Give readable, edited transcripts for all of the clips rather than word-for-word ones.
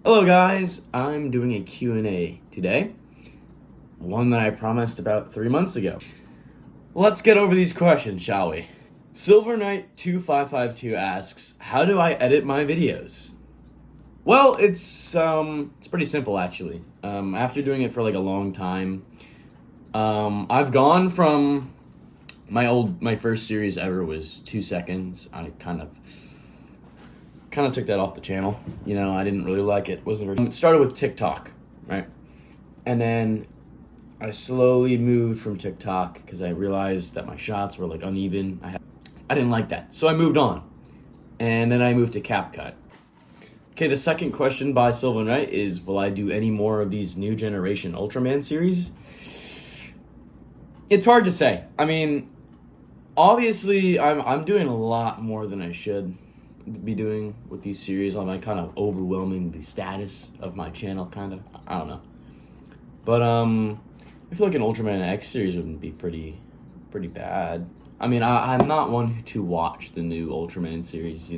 Hello guys, I'm doing a Q&A today, one that I promised about 3 months ago. Let's get over these questions, shall we? Silver Knight 2552 asks, how do I edit my videos? Well, it's pretty simple actually. After doing it for like a long time, I've gone from my first series ever was 2 seconds. I kind of took that off the channel. I didn't really like it. It started with TikTok, right? And then I slowly moved from TikTok because I realized that my shots were like uneven. I didn't like that, so I moved on. And then I moved to CapCut. Okay, the second question by Silver Knight is, will I do any more of these new generation Ultraman series? It's hard to say. I mean, obviously, I'm doing a lot more than I should be doing with these series. I'm like kind of overwhelming the status of my channel, kind of. I don't know. But I feel like an Ultraman X series wouldn't be pretty bad. I mean, I'm not one to watch the new Ultraman series,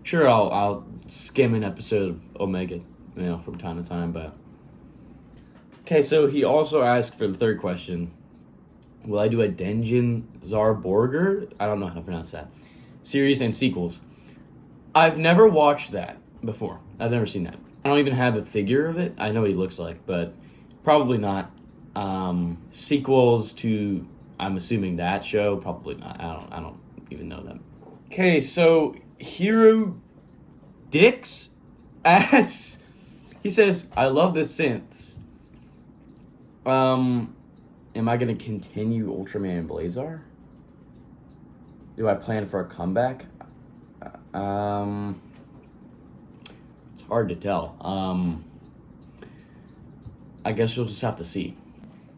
Sure, I'll skim an episode of Omega, from time to time, but... Okay, so he also asked for the third question. Will I do a Denjin Zarborger? I don't know how to pronounce that. Series and sequels. I've never watched that before. I've never seen that. I don't even have a figure of it. I know what he looks like, but probably not. Sequels to, I'm assuming, that show, probably not. I don't even know them. Okay, so Hero Dix asks, he says, I love the synths. Am I gonna continue Ultraman Blazar? Do I plan for a comeback? It's hard to tell. I guess you'll just have to see.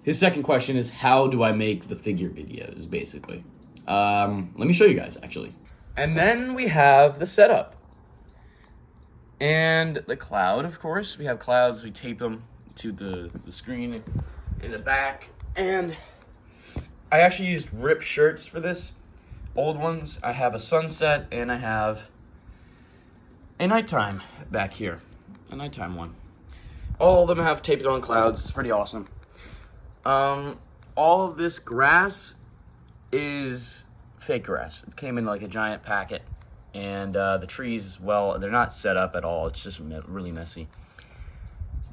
His second question is, how do I make the figure videos, basically? Let me show you guys, actually. And then we have the setup. And the cloud, of course. We have clouds, we tape them to the screen in the back. And I actually used ripped shirts for this. Old ones. I have a sunset and I have a nighttime back here. A nighttime one. All of them have taped on clouds. It's pretty awesome. All of this grass is fake grass. It came in like a giant packet. And the trees, well, they're not set up at all. It's just really messy.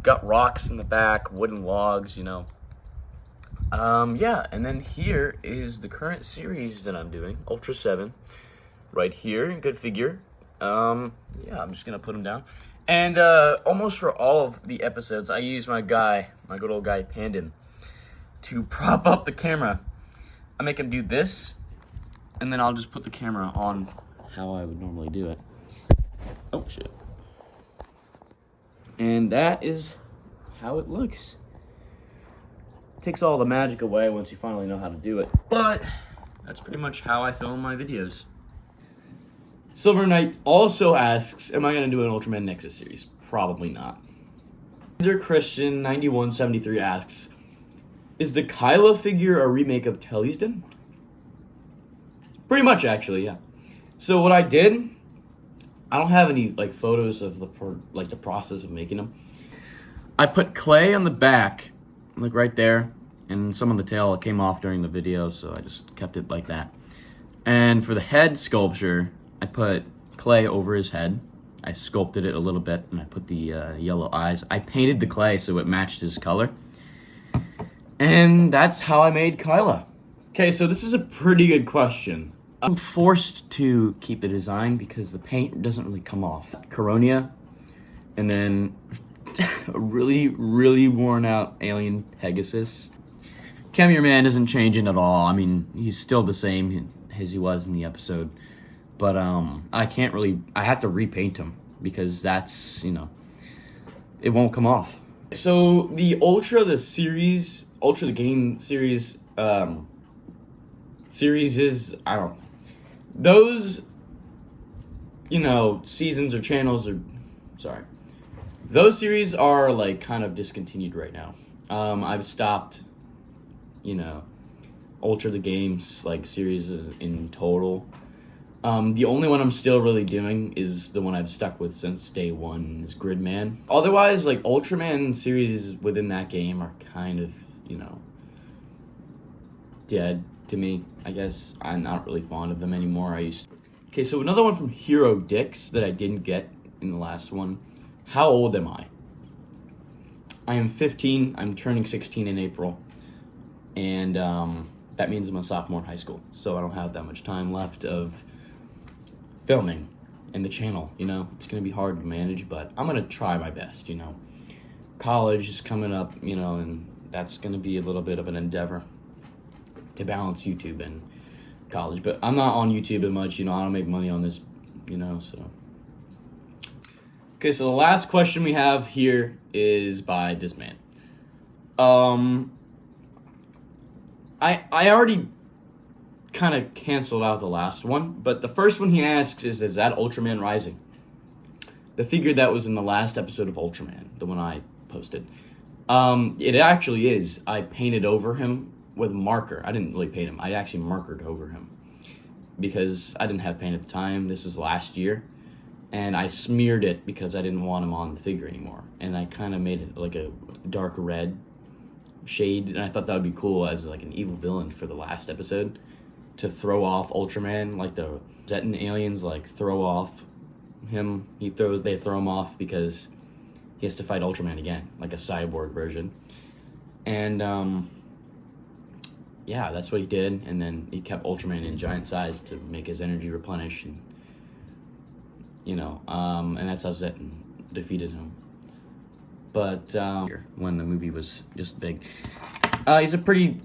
Got rocks in the back, wooden logs, Yeah, and then here is the current series that I'm doing, Ultra 7, right here, good figure. Yeah, I'm just gonna put him down. And almost for all of the episodes, I use my good old guy, Pandin, to prop up the camera. I make him do this, and then I'll just put the camera on how I would normally do it. Oh, shit. And that is how it looks. Takes all the magic away once you finally know how to do it. But that's pretty much how I film my videos. Silver Knight also asks, am I going to do an Ultraman Nexus series? Probably not. Christian 9173 asks, is the Kyla figure a remake of Tellisden? Pretty much, actually, yeah. So what I did, I don't have any like photos of the process of making them. I put clay on the back, like right there, and some on the tail. It came off during the video, so I just kept it like that. And for the head sculpture, I put clay over his head. I sculpted it a little bit, and I put the yellow eyes. I painted the clay so it matched his color. And that's how I made Kyla. Okay, so this is a pretty good question. I'm forced to keep the design because the paint doesn't really come off. Coronia, and then a really, really worn out alien Pegasus. Cameo Man isn't changing at all. I mean, he's still the same as he was in the episode. But I have to repaint him because that's, it won't come off. So the game series is, I don't know. Those, seasons or channels those series are like kind of discontinued right now. I've stopped, Ultra the Games like series in total. The only one I'm still really doing is the one I've stuck with since day one, is Gridman. Otherwise, like, Ultraman series within that game are kind of, you know, dead to me, I guess. I'm not really fond of them anymore. Okay, so another one from Hero Dix that I didn't get in the last one. How old am I? I am 15. I'm turning 16 in April. And that means I'm a sophomore in high school. So I don't have that much time left of filming and the channel, you know. It's going to be hard to manage, but I'm going to try my best, you know. College is coming up, you know, and that's going to be a little bit of an endeavor to balance YouTube and college. But I'm not on YouTube as much, you know. I don't make money on this, you know, so. Okay, so the last question we have here is by this man. I already kind of canceled out the last one, but the first one he asks is that Ultraman Rising? The figure that was in the last episode of Ultraman, the one I posted. It actually is. I painted over him with marker. I didn't really paint him. I actually markered over him because I didn't have paint at the time. This was last year. And I smeared it because I didn't want him on the figure anymore. And I kind of made it like a dark red shade. And I thought that would be cool as like an evil villain for the last episode, to throw off Ultraman, like the Zetan aliens like throw off him. They throw him off because he has to fight Ultraman again, like a cyborg version. And yeah, that's what he did. And then he kept Ultraman in giant size to make his energy replenish, and you know, and that's how Zetan defeated him. But when the movie was just big, he's a pretty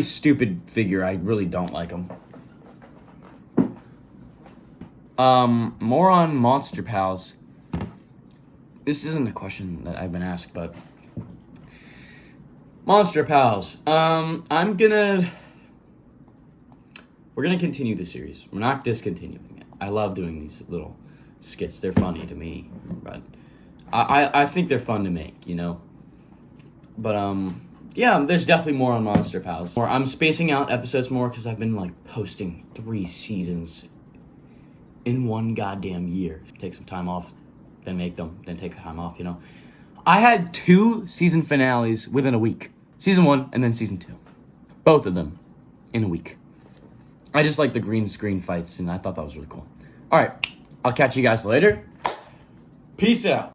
stupid figure. I really don't like him. More on Monster Pals. This isn't a question that I've been asked, but Monster Pals. We're gonna continue the series. We're not discontinuing it. I love doing these little skits. They're funny to me, but I think they're fun to make, you know. But yeah, there's definitely more on Monster Pals. I'm spacing out episodes more because I've been like posting 3 seasons in one goddamn year. Take some time off, then make them, then take time off, you know. I had 2 season finales within a week. Season 1 and then season 2. Both of them in a week. I just like the green screen fights, and I thought that was really cool. All right, I'll catch you guys later. Peace out.